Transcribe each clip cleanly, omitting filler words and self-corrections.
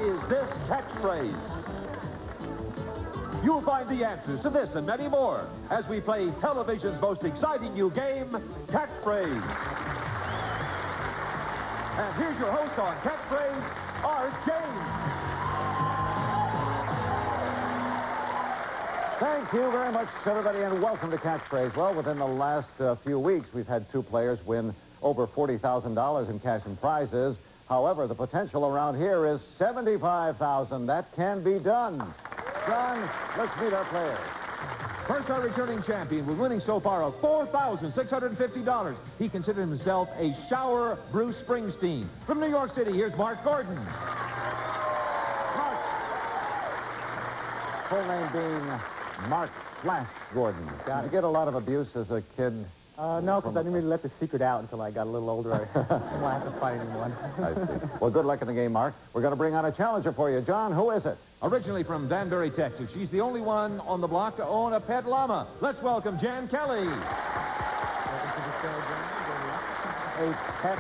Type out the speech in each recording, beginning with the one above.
is this catchphrase? You'll find the answers to this and many more as we play television's most exciting new game, Catchphrase. And here's your host on Catchphrase, Art James. Thank you very much, everybody, and welcome to Catchphrase. Well, within the last few weeks, we've had two players win over $40,000 in cash and prizes. However, the potential around here is $75,000. That can be done. John, let's meet our players. First, our returning champion with winning so far of $4,650. He considered himself a shower Bruce Springsteen. From New York City, here's Mark Gordon. Mark. Full name being Mark Flash Gordon. Did you get a lot of abuse as a kid? No, because I didn't really let the secret out until I got a little older. I didn't have to fight anyone. I see. Well, good luck in the game, Mark. We're going to bring on a challenger for you. John, who is it? Originally from Danbury, Texas, she's the only one on the block to own a pet llama. Let's welcome Jan Kelly. Welcome to the show, John. A pet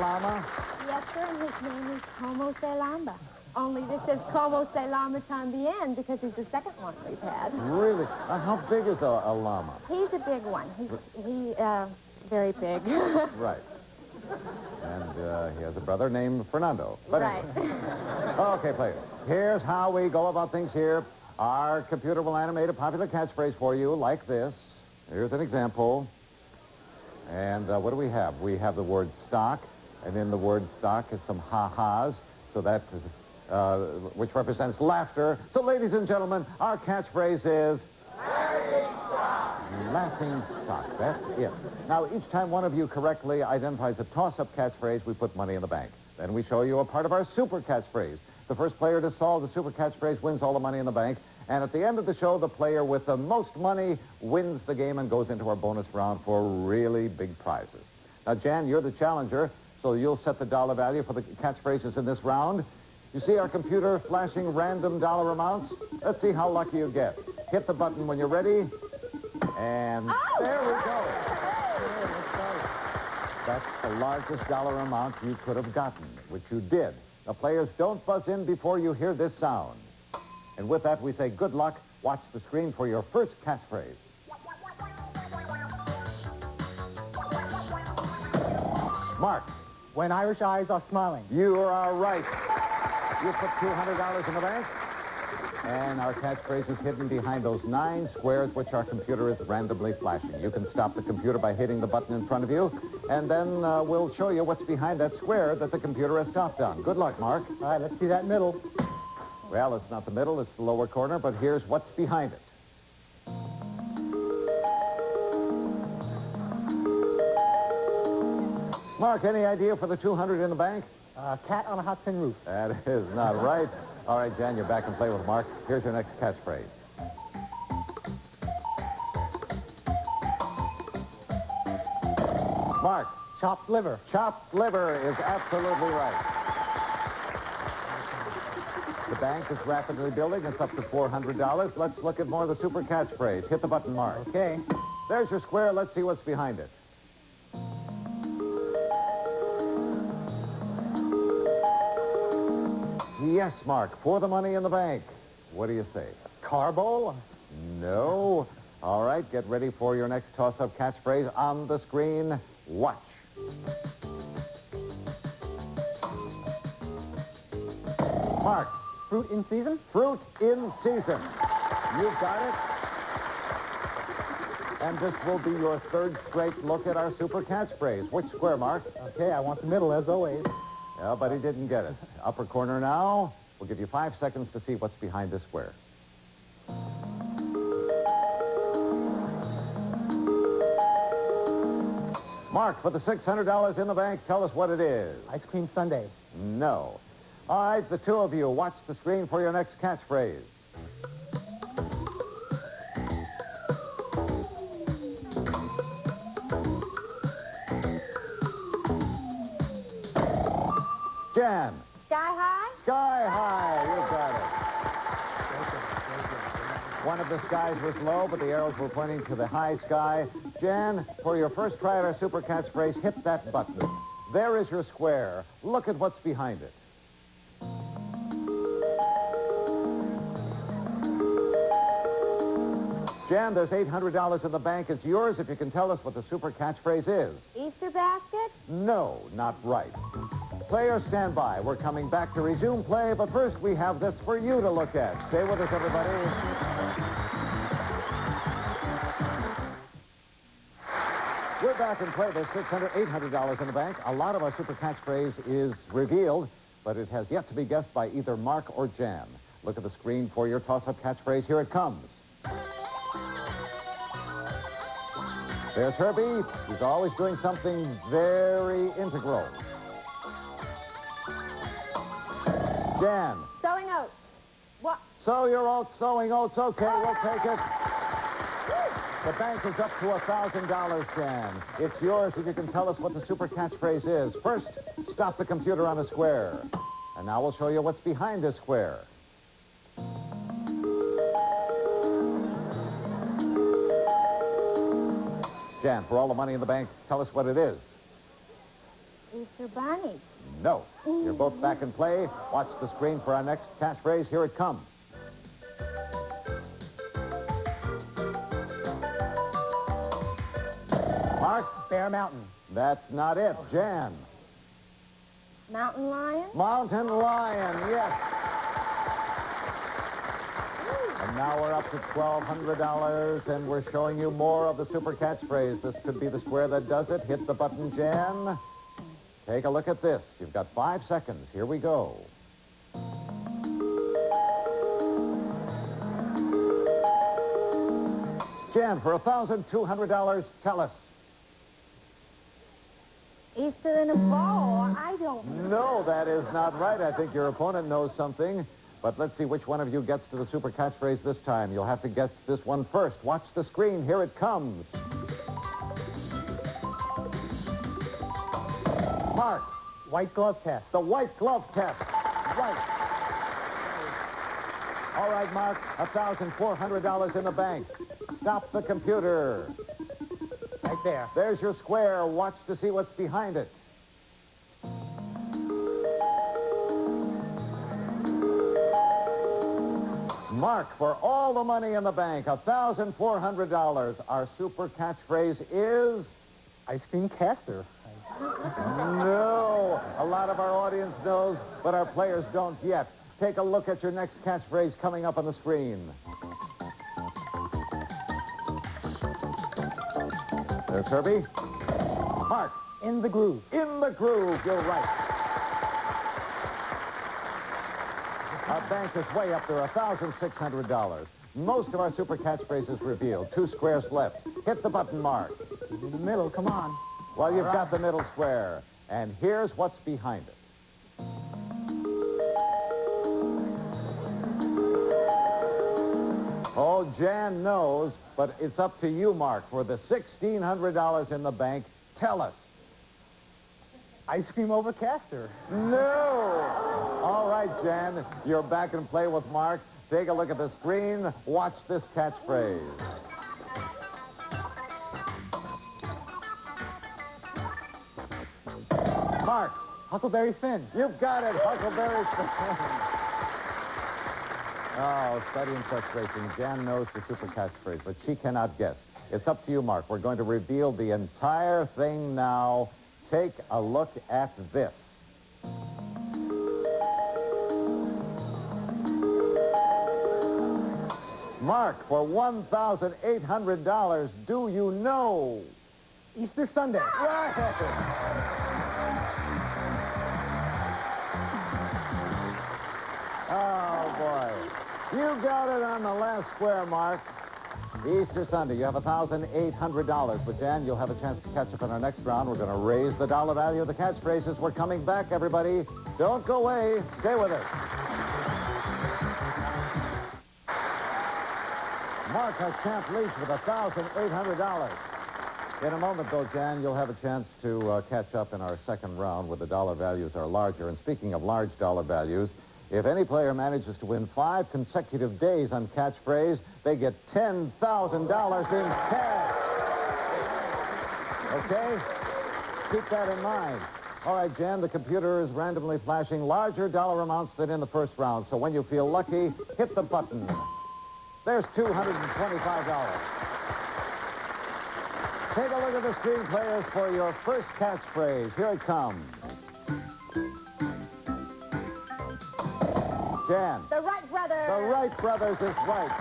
llama? Yes, sir, and his name is Como Se Lamba. Only this is Como Se Lamba Tambien because he's the second one we've had. Really? How big is a llama? He's a big one. He's very big. Right. And he has a brother named Fernando. But right. Okay, players. Here's how we go about things here. Our computer will animate a popular catchphrase for you like this. Here's an example. And what do we have? We have the word stock, and in the word stock is some ha-has, so that which represents laughter. So, ladies and gentlemen, our catchphrase is laughing stock. Laughing stock. That's it. Now, each time one of you correctly identifies a toss-up catchphrase, we put money in the bank. Then we show you a part of our super catchphrase. The first player to solve the super catchphrase wins all the money in the bank. And at the end of the show, the player with the most money wins the game and goes into our bonus round for really big prizes. Now, Jan, you're the challenger, so you'll set the dollar value for the catchphrases in this round. You see our computer flashing random dollar amounts? Let's see how lucky you get. Hit the button when you're ready. And there we go. That's the largest dollar amount you could have gotten, which you did. The players don't buzz in before you hear this sound. And with that, we say good luck. Watch the screen for your first catchphrase. Mark. When Irish eyes are smiling. You are right. You put $200 in the bank. And our catchphrase is hidden behind those 9 squares which our computer is randomly flashing. You can stop the computer by hitting the button in front of you, and then we'll show you what's behind that square that the computer has stopped on. Good luck, Mark. All right, let's see that middle. Well, it's not the middle, it's the lower corner, but here's what's behind it. Mark, any idea for the 200 in the bank? Cat on a hot tin roof. That is not right. All right, Jan, you're back and play with Mark. Here's your next catchphrase. Mark. Chopped liver. Chopped liver is absolutely right. The bank is rapidly building. It's up to $400. Let's look at more of the super catchphrase. Hit the button, Mark. Okay. There's your square. Let's see what's behind it. Yes, Mark, for the money in the bank. What do you say? Carbo? No. All right, get ready for your next toss-up catchphrase on the screen. Watch. Mark. Fruit in season? Fruit in season. You've got it. And this will be your third straight look at our super catchphrase. Which square, Mark? Okay, I want the middle, as always. Yeah, but he didn't get it. Upper corner now. We'll give you 5 seconds to see what's behind this square. Mark, for the $600 in the bank, tell us what it is. Ice cream sundae. No. All right, the two of you, watch the screen for your next catchphrase. Jan. Sky high? Sky high. You got it. One of the skies was low, but the arrows were pointing to the high sky. Jan, for your first try at our super catchphrase, hit that button. There is your square. Look at what's behind it. Jan, there's $800 in the bank. It's yours if you can tell us what the super catchphrase is. Easter basket? No, not right. Players, stand by. We're coming back to resume play, but first we have this for you to look at. Stay with us, everybody. We're back in play. There's $800 in the bank. A lot of our super catchphrase is revealed, but it has yet to be guessed by either Mark or Jan. Look at the screen for your toss-up catchphrase. Here it comes. There's Herbie. He's always doing something very integral. Jan. Sowing oats. What? Sow your oats, sowing oats. Okay, we'll take it. The bank is up to $1,000, Jan. It's yours if you can tell us what the super catchphrase is. First, stop the computer on a square. And now we'll show you what's behind this square. Jan, for all the money in the bank, tell us what it is. Easter bunny. No. You're both back in play. Watch the screen for our next catchphrase. Here it comes. Mark? Bear Mountain. That's not it. Jan? Mountain lion? Mountain lion, yes. And now we're up to $1,200, and we're showing you more of the super catchphrase. This could be the square that does it. Hit the button, Jan. Take a look at this. You've got 5 seconds. Here we go. Jan, for $1,200, tell us. Easter in a bowl. I don't know. No, that is not right. I think your opponent knows something. But let's see which one of you gets to the super catchphrase this time. You'll have to guess this one first. Watch the screen. Here it comes. Mark. White glove test. The white glove test. Right. All right, Mark. $1,400 in the bank. Stop the computer. Right there. There's your square. Watch to see what's behind it. Mark, for all the money in the bank, $1,400. Our super catchphrase is... Ice cream caster. No. A lot of our audience knows, but our players don't yet. Take a look at your next catchphrase coming up on the screen. There's Herbie. Mark. In the groove. In the groove. You're right. Our bank is way up there, $1,600. Most of our super catchphrases revealed. 2 squares left. Hit the button, Mark. In the middle, come on. Well, you've got the middle square. And here's what's behind it. Oh, Jan knows, but it's up to you, Mark. For the $1,600 in the bank, tell us. Ice cream over caster. No! All right, Jan, you're back in play with Mark. Take a look at the screen. Watch this catchphrase. Mark. Huckleberry Finn. You've got it, Huckleberry Finn. Oh, studying such racing. Jan knows the super catchphrase, but she cannot guess. It's up to you, Mark. We're going to reveal the entire thing now. Take a look at this. Mark, for $1,800, do you know? Easter Sunday. Right. Oh, boy. You got it on the last square, Mark. Easter Sunday, you have $1,800. But, Jan, you'll have a chance to catch up in our next round. We're going to raise the dollar value of the catchphrases. We're coming back, everybody. Don't go away. Stay with us. Mark, our champ, leads with $1,800. In a moment, though, Jan, you'll have a chance to catch up in our second round where the dollar values are larger. And speaking of large dollar values, if any player manages to win 5 consecutive days on catchphrase, they get $10,000 in cash. Okay? Keep that in mind. All right, Jan, the computer is randomly flashing larger dollar amounts than in the first round. So when you feel lucky, hit the button. There's $225. Take a look at the screen, players, for your first catchphrase. Here it comes. Jan. The Wright brothers. The Wright brothers is right.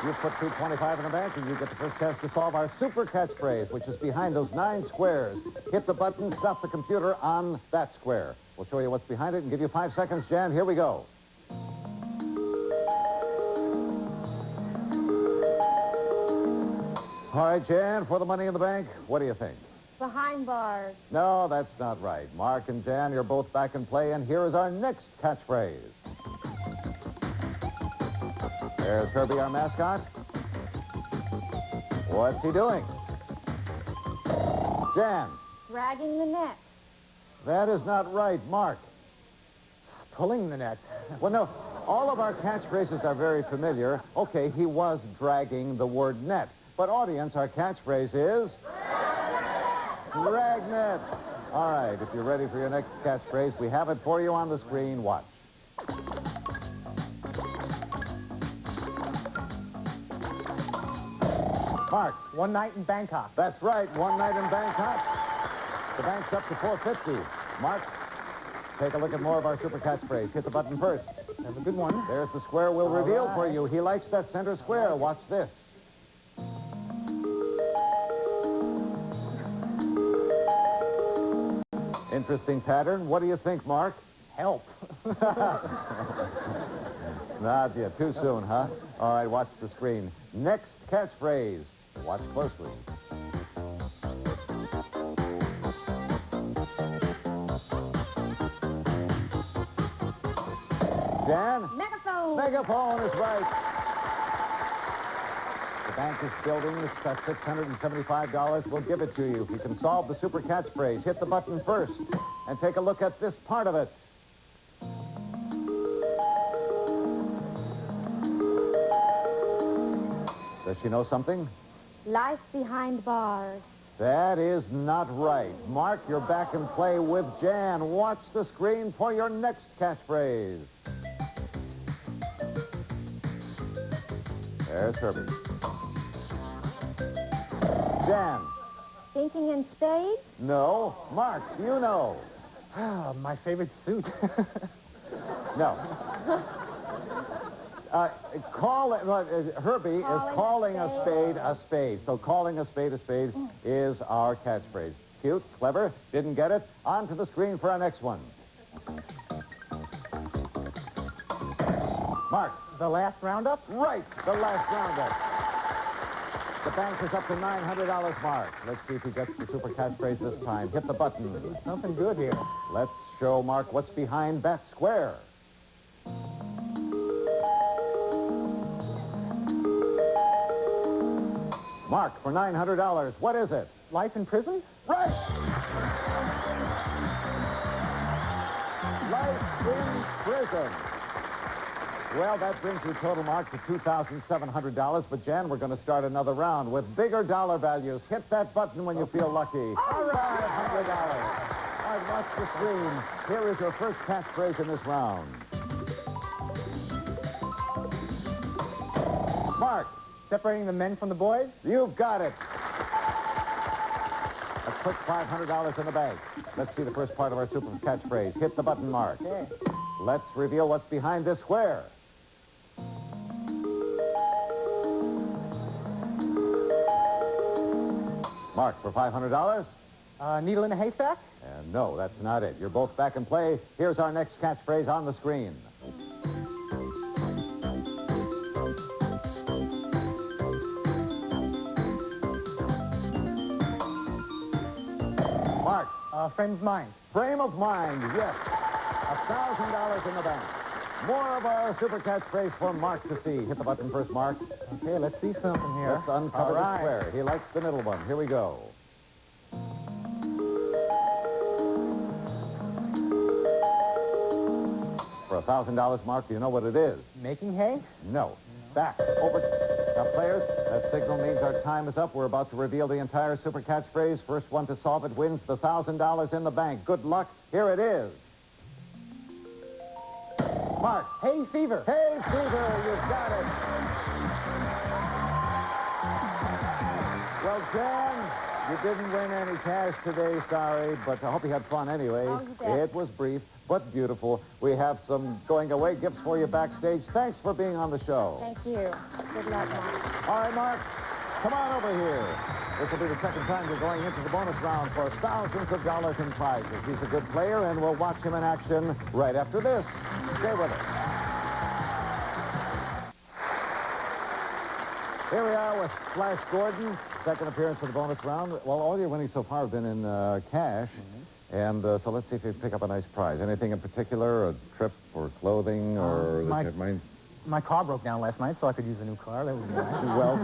You put $225 in the bank, and you get the first chance to solve our super catchphrase, which is behind those 9 squares. Hit the button, stop the computer on that square. We'll show you what's behind it and give you 5 seconds. Jan, here we go. All right, Jan, for the money in the bank, what do you think? Behind bars. No, that's not right. Mark and Jan, you're both back in play, and here is our next catchphrase. There's Herbie, our mascot. What's he doing? Jan. Dragging the net. That is not right. Mark. Pulling the net. Well, no, all of our catchphrases are very familiar. Okay, he was dragging the word net. But audience, our catchphrase is... Dragnet. All right, if you're ready for your next catchphrase, we have it for you on the screen. Watch. Mark. One night in Bangkok. That's right, one night in Bangkok. The bank's up to $450. Mark, take a look at more of our super catchphrase. Hit the button first. Have a good one. There's the square we'll reveal right. for you. He likes that center square. Watch this. Interesting pattern. What do you think, Mark? Help. Not yet. Too soon, huh? All right, watch the screen. Next catchphrase. Watch closely. Jan? Megaphone. Megaphone is right. The bank is building. It's got $675. We'll give it to you if you can solve the super catchphrase. Hit the button first and take a look at this part of it. Does she know something? Life behind bars. That is not right. Mark, you're back in play with Jan. Watch the screen for your next catchphrase. There's Herbie. Jan. Thinking in spades. No. Mark, you know. My favorite suit. No. Herbie is calling a spade. So calling a spade is our catchphrase. Cute, clever, didn't get it. On to the screen for our next one. Mark. The last roundup? Right, the last roundup. The bank is up to $900, Mark. Let's see if he gets the super catchphrase this time. Hit the button. Something good here. Let's show Mark what's behind that square. Mark, for $900, what is it? Life in prison? Right! Life in prison. Well, that brings your total, Mark, to $2,700. But, Jan, we're going to start another round with bigger dollar values. Hit that button when you feel lucky. All right, $100. All right, watch the screen. Here is your first catchphrase in this round. Mark. Separating the men from the boys? You've got it. A quick $500 in the bank. Let's see the first part of our super catchphrase. Hit the button, Mark. Okay. Let's reveal what's behind this square. Mark, for $500? Needle in a haystack? And no, that's not it. You're both back in play. Here's our next catchphrase on the screen. Mark. Friend's mind. Frame of mind, yes. $1,000 in the bank. More of our super catchphrase for Mark to see. Hit the button first, Mark. Okay, let's see something here. Let's uncover the square. He likes the middle one. Here we go. For $1,000, Mark, do you know what it is? Making hay? No. Back. Over. Now, players, that signal means our time is up. We're about to reveal the entire super catchphrase. First one to solve it wins the $1,000 in the bank. Good luck. Here it is. Mark. Hay fever. Hay fever. You've got it. Well, Jan, you didn't win any cash today, sorry, but I hope you had fun anyway. Oh, you bet. It was brief, but beautiful. We have some going-away gifts for you backstage. Thanks for being on the show. Thank you. Good luck, Mark. All right, Mark, come on over here. This will be the second time you're going into the bonus round for thousands of dollars in prizes. He's a good player, and we'll watch him in action right after this. Stay with us. Here we are with Flash Gordon, second appearance of the bonus round. Well, all your winnings so far have been in cash. And so let's see if you pick up a nice prize. Anything in particular, a trip or clothing or... My car broke down last night, so I could use a new car. That would be nice. Well,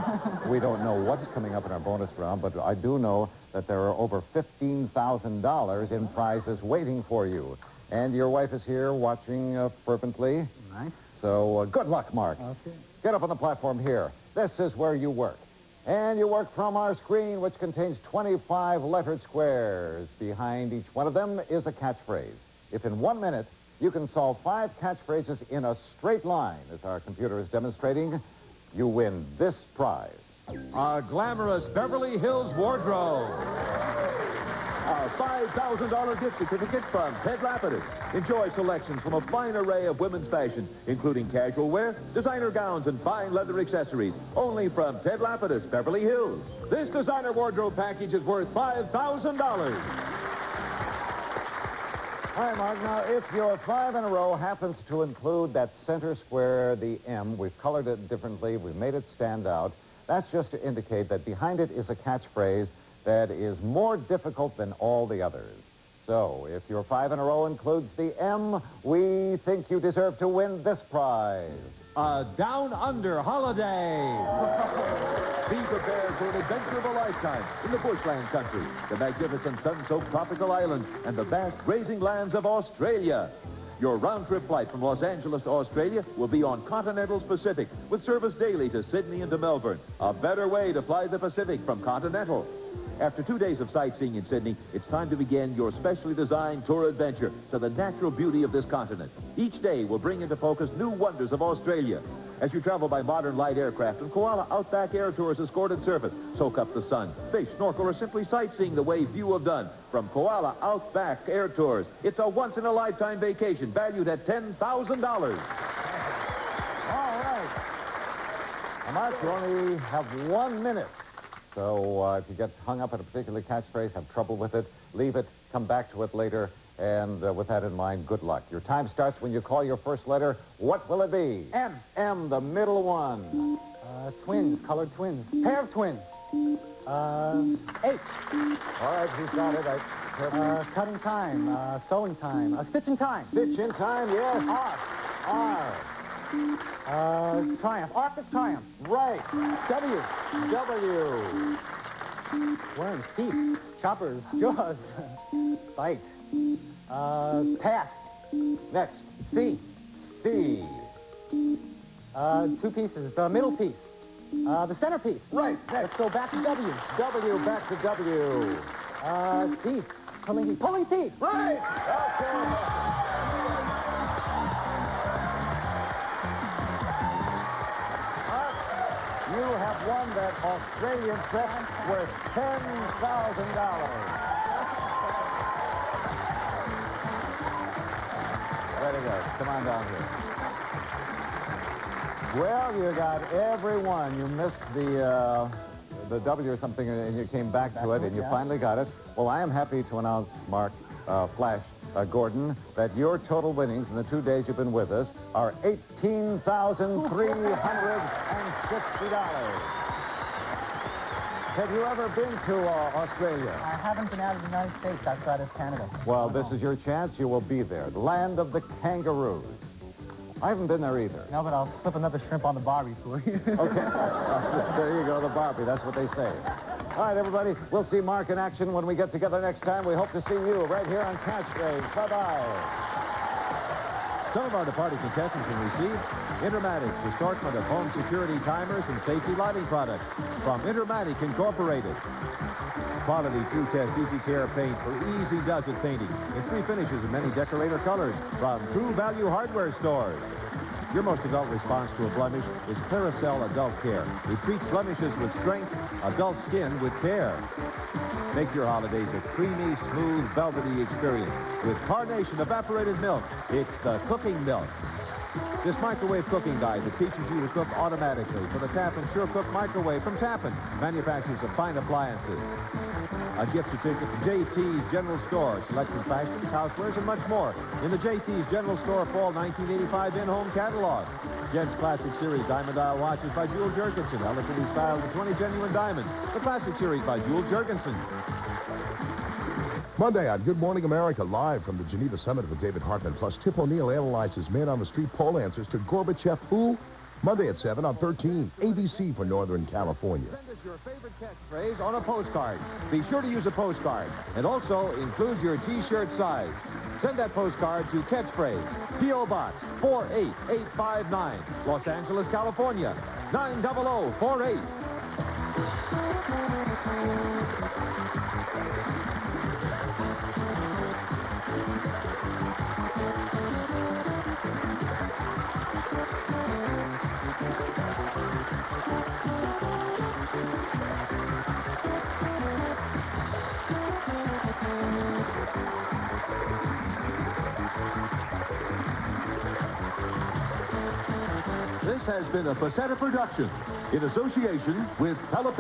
we don't know what's coming up in our bonus round, but I do know that there are over $15,000 in prizes waiting for you. And your wife is here watching fervently. Nice. So good luck, Mark. Okay. Get up on the platform here. This is where you work. And you work from our screen, which contains 25 lettered squares. Behind each one of them is a catchphrase. If in 1 minute you can solve 5 catchphrases in a straight line, as our computer is demonstrating, you win this prize. A glamorous Beverly Hills wardrobe. A $5,000 gift certificate from Ted Lapidus. Enjoy selections from a fine array of women's fashions, including casual wear, designer gowns, and fine leather accessories. Only from Ted Lapidus, Beverly Hills. This designer wardrobe package is worth $5,000. All right, Mark. Now, if your 5 in a row happens to include that center square, the M, we've colored it differently, we've made it stand out. That's just to indicate that behind it is a catchphrase that is more difficult than all the others. So, if your 5 in a row includes the M, we think you deserve to win this prize. A Down Under holiday. Be prepared for an adventure of a lifetime in the bushland country, the magnificent sun-soaked tropical islands, and the vast grazing lands of Australia. Your round-trip flight from Los Angeles to Australia will be on Continental's Pacific, with service daily to Sydney and to Melbourne. A better way to fly the Pacific from Continental. After 2 days of sightseeing in Sydney, it's time to begin your specially designed tour adventure to the natural beauty of this continent. Each day will bring into focus new wonders of Australia. As you travel by modern light aircraft and Koala Outback Air Tours escorted surface, soak up the sun, fish, snorkel, or simply sightseeing the way few have done. From Koala Outback Air Tours, it's a once-in-a-lifetime vacation valued at $10,000. All right. Now, Mark, you only have 1 minute. So if you get hung up at a particular catchphrase, have trouble with it, leave it, come back to it later. And with that in mind, good luck. Your time starts when you call your first letter. What will it be? M. M, the middle one. Twins, colored twins. Pair of twins. H. All right, who's got it? Cutting time, sewing time, stitching time. Stitch in time, yes. R. R. Triumph. Arc of triumph. Right. W. W. Worms, teeth, choppers, jaws, bite. Pass. Next. C. C. 2 pieces. The middle piece. The centerpiece. Right. Let's go back to W. W, back to W. Teeth. Pulling teeth. Pulling teeth. Right. Okay. You have won that Australian trip worth $10,000. Very good. Come on down here. Well, you got every one. You missed the W or something, and you came back to it, and you finally got it. Well, I am happy to announce, Mark, Flash Gordon, that your total winnings in the 2 days you've been with us are $18,360. Have you ever been to Australia? I haven't been out of the United States outside of Canada. Well, this is your chance. You will be there. The land of the kangaroos. I haven't been there either. No, but I'll slip another shrimp on the Barbie for you. Okay. There you go, the Barbie. That's what they say. All right, everybody. We'll see Mark in action when we get together next time. We hope to see you right here on Catchphrase. Bye-bye. Some of our departing contestants will receive Intermatic's assortment of home security timers and safety lighting products from Intermatic Incorporated. Quality True Test Easy Care paint for easy does-it painting in 3 finishes and many decorator colors from True Value Hardware stores. Your most adult response to a blemish is Claricel Adult Care. It treats blemishes with strength, adult skin with care. Make your holidays a creamy, smooth, velvety experience with Carnation Evaporated Milk. It's the cooking milk. This microwave cooking guide that teaches you to cook automatically for the Tappan Sure Cook microwave from Tappan, manufacturers of fine appliances. A gift certificate to JT's General Store, selection of fashions, housewares, and much more in the JT's General Store Fall 1985 in-home catalog. Gents Classic Series Diamond Dial watches by Jewel Jurgensen, elegantly styled with 20 genuine diamonds. The Classic Series by Jewel Jurgensen. Monday on Good Morning America, live from the Geneva Summit with David Hartman, plus Tip O'Neill analyzes man-on-the-street poll answers to Gorbachev who? Monday at 7 on 13, ABC for Northern California. Send us your favorite catchphrase on a postcard. Be sure to use a postcard, and also include your T-shirt size. Send that postcard to Catchphrase, P.O. Box 48859, Los Angeles, California, 90048. This has been a Facetta production in association with Television.